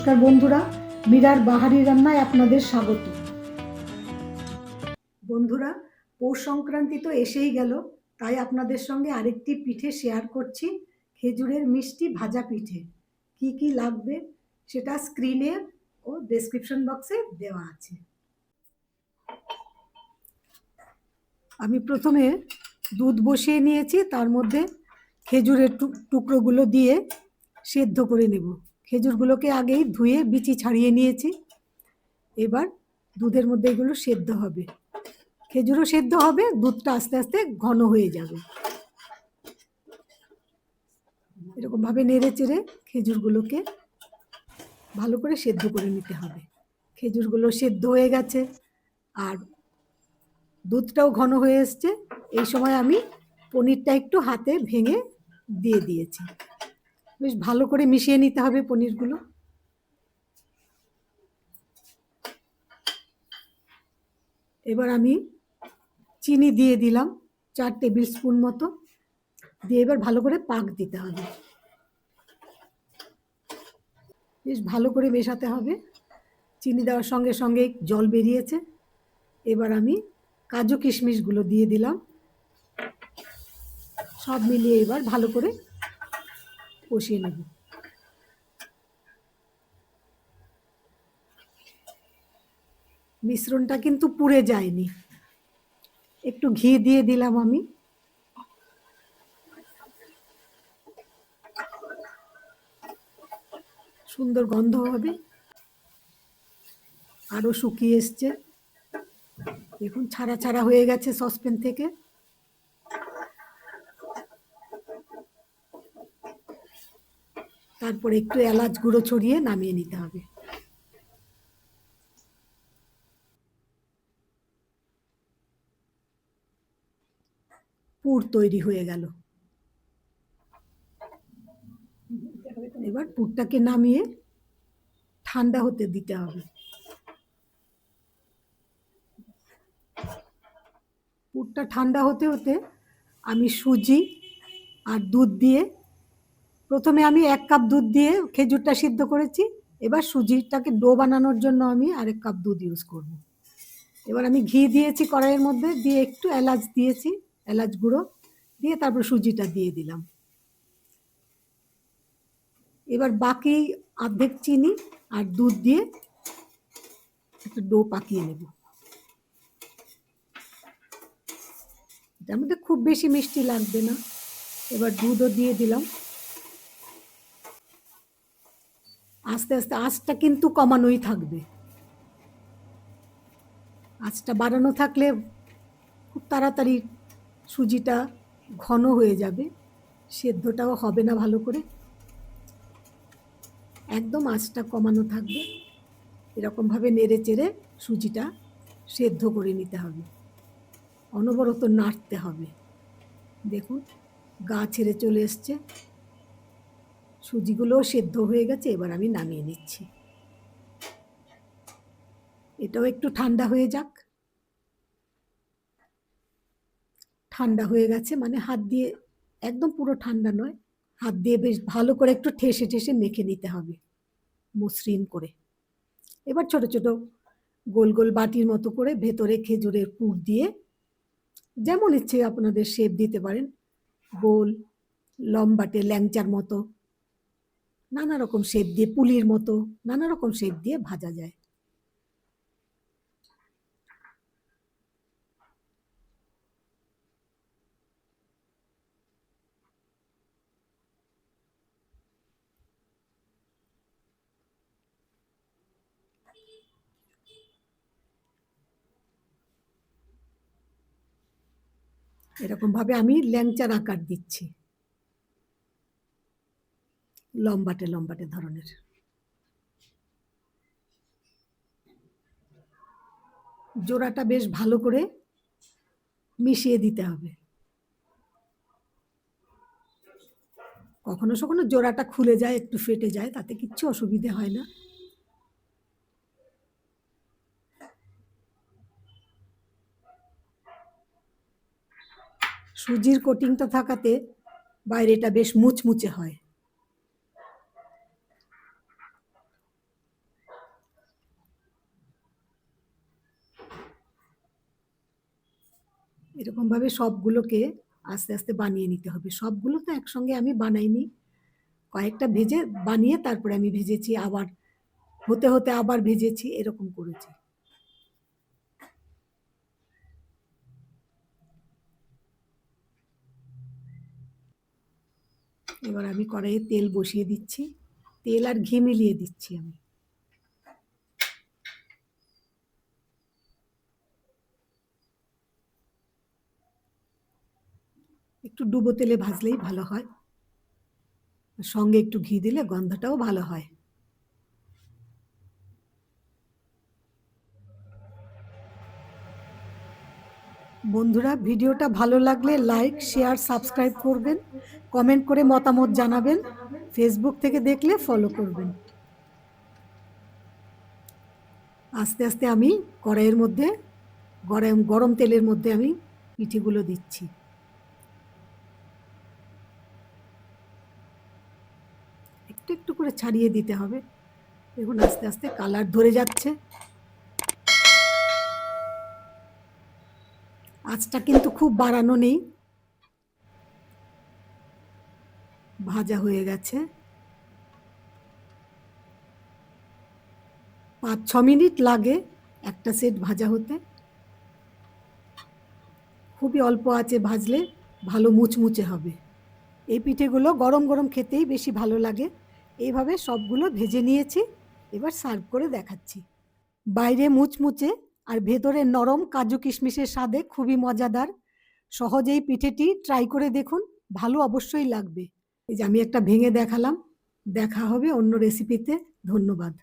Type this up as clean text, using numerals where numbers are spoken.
নমস্কার বন্ধুরা, মীরার বাহারি রান্নায় আপনাদের স্বাগত। বন্ধুরা, পৌষ সংক্রান্তি তো এসেই গেল, তাই আপনাদের সঙ্গে আরেকটি পিঠে শেয়ার করছি, খেজুরের মিষ্টি ভাজা পিঠে। কি কি লাগবে সেটা স্ক্রিনে ও ডেসক্রিপশন বক্সে দেওয়া আছে। আমি প্রথমে দুধ বসিয়ে নিয়েছি, তার মধ্যে খেজুরের টুকরোগুলো দিয়ে সেদ্ধ করে নেব। খেজুরগুলোকে আগেই ধুয়ে বিচি ছাড়িয়ে নিয়েছি। এবার দুধের মধ্যে এগুলো সেদ্ধ হবে, খেজুরও সেদ্ধ হবে, দুধটা আস্তে আস্তে ঘন হয়ে যাবে। এরকম ভাবে নেড়ে চেড়ে খেজুরগুলোকে ভালো করে সেদ্ধ করে নিতে হবে। খেজুরগুলো সেদ্ধ হয়ে গেছে আর দুধটাও ঘন হয়ে এসছে। এই সময় আমি পনিরটা একটু হাতে ভেঙে দিয়ে দিয়েছি। বেশ ভালো করে মিশিয়ে নিতে হবে পনিরগুলো। এবার আমি চিনি দিয়ে দিলাম 4 টেবিল স্পুন মতো, দিয়ে এবার ভালো করে পাক দিতে হবে। বেশ ভালো করে মেশাতে হবে। চিনি দেওয়ার সঙ্গে সঙ্গে জল বেরিয়েছে। এবার আমি কাজু কিশমিশগুলো দিয়ে দিলাম। সব মিলিয়ে এবার ভালো করে কষিয়ে নেব। মিশ্রণটা কিন্তু পুড়ে যায়নি। একটু ঘি দিয়ে দিলাম আমি। সুন্দর গন্ধ হবে। আরো শুকিয়ে এসছে, দেখুন ছাড়া ছাড়া হয়ে গেছে সসপ্যান থেকে। তারপরে একটু এলাচ গুঁড়ো ছড়িয়ে নামিয়ে নিতে হবে। পুর তৈরি হয়ে গেল। এবার পুরটাকে নামিয়ে ঠান্ডা হতে দিতে হবে। পুরটা ঠান্ডা হতে হতে আমি সুজি আর দুধ দিয়ে, প্রথমে আমি 1 কাপ দুধ দিয়ে খেজুরটা সিদ্ধ করেছি। এবার সুজিটাকে ডো বানানোর জন্য আমি 1 কাপ দুধ ইউজ করব। এবার আমি ঘি দিয়েছি কড়াইয়ের মধ্যে, দিয়ে একটু এলাচ দিয়েছি, এলাচ গুঁড়ো দিয়ে তারপর সুজিটা দিয়ে দিলাম। এবার বাকি অর্ধেক চিনি আর দুধ দিয়ে একটু ডো পাকিয়ে নেব। এটার মধ্যে খুব বেশি মিষ্টি লাগবে না। এবার দুধও দিয়ে দিলাম। আস্তে আস্তে আঁচটা কিন্তু কমানোই থাকবে। আঁচটা বাড়ানো থাকলে খুব তাড়াতাড়ি সুজিটা ঘন হয়ে যাবে, সেদ্ধটাও হবে না ভালো করে। একদম আঁচটা কমানো থাকবে। এরকমভাবে নেড়ে চেড়ে সুজিটা সেদ্ধ করে নিতে হবে। অনবরত নাড়তে হবে। দেখুন গা ছেড়ে চলে এসছে, সুজিগুলোও সেদ্ধ হয়ে গেছে। এবার আমি নামিয়ে নিচ্ছি। এটাও একটু ঠান্ডা হয়ে যাক। ঠান্ডা হয়ে গেছে মানে হাত দিয়ে, একদম পুরো ঠান্ডা নয়, হাত দিয়ে বেশ ভালো করে একটু ঠেসে ঠেসে মেখে নিতে হবে মসৃণ করে। এবার ছোট ছোট গোল গোল বাটির মতো করে ভেতরে খেজুরের পুর দিয়ে যেমন ইচ্ছে আপনাদের শেপ দিতে পারেন। গোল, লম্বাটে ল্যাংচার মতো, নানা রকম শেপ দিয়ে, পুলির মতো নানা রকম শেপ দিয়ে ভাজা যায়। এরকম ভাবে আমি ল্যাংচার আকার দিচ্ছি, লম্বাটে লম্বাটে ধরনের। জোড়াটা বেশ ভালো করে মিশিয়ে দিতে হবে। কখনো কখনো জোড়াটা খুলে যায়, একটু ফেটে যায়, তাতে কিচ্ছু অসুবিধে হয় না। সুজির কোটিংটা থাকাতে বাইরেটা বেশ মুচমুচে হয়। এরকমভাবে সবগুলোকে আস্তে আস্তে বানিয়ে নিতে হবে। সবগুলো তো একসঙ্গে আমি বানাইনি, কয়েকটা ভেজে বানিয়ে তারপরে আমি ভেজেছি, আবার হতে হতে আবার ভেজেছি, এরকম করেছি। এবার আমি কড়াইয়ে তেল বসিয়ে দিচ্ছি, তেল আর ঘি মিলিয়ে দিচ্ছি আমি। একটু ডুবো তেলে ভাজলেই ভালো হয়, সঙ্গে একটু ঘি দিলে গন্ধটাও ভালো হয়। বন্ধুরা, ভিডিওটা ভালো লাগলে লাইক, শেয়ার, সাবস্ক্রাইব করবেন, কমেন্ট করে মতামত জানাবেন, ফেসবুক থেকে দেখলে ফলো করবেন। আস্তে আস্তে আমি কড়াইয়ের মধ্যে গরম গরম তেলের মধ্যে আমি পিঠেগুলো দিচ্ছি। একটু একটু করে ছাড়িয়ে দিতে হবে। দেখুন আস্তে আস্তে কালার ধরে যাচ্ছে। আঁচটা কিন্তু খুব বাড়ানো নেই। ভাজা হয়ে গেছে। 5-6 মিনিট লাগে একটা সেট ভাজা হতে। খুবই অল্প আঁচে ভাজলে ভালো মুচমুচে হবে। এই পিঠেগুলো গরম গরম খেতেই বেশি ভালো লাগে। এইভাবে সবগুলো ভেজে নিয়েছি, এবার সার্ভ করে দেখাচ্ছি। বাইরে মুচমুচে আর ভেতরে নরম কাজু কিশমিশের স্বাদে খুবই মজাদার। সহজেই পিঠেটি ট্রাই করে দেখুন, ভালো অবশ্যই লাগবে। এই যে আমি একটা ভেঙে দেখালাম। দেখা হবে অন্য রেসিপিতে। ধন্যবাদ।